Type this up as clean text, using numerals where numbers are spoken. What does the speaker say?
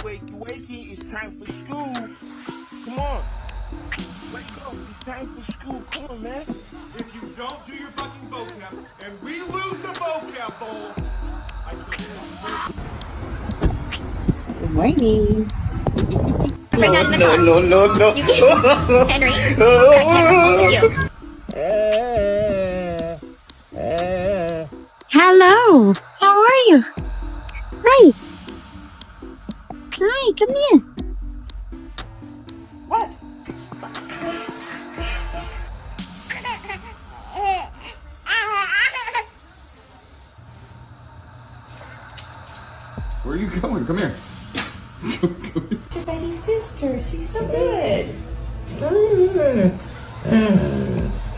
Wakey, wakey, it's time for school. Come on. Wake up, it's time for school. Come on, man. If you don't do your fucking vocab and we lose the vocab bowl, I shall Good morning. Bring down the car. No. You can't. Henry. What's wrong with you? Hello. How are you? Hi. Hi, come here. What? Where are you going? Come here. Your baby sister. She's so good.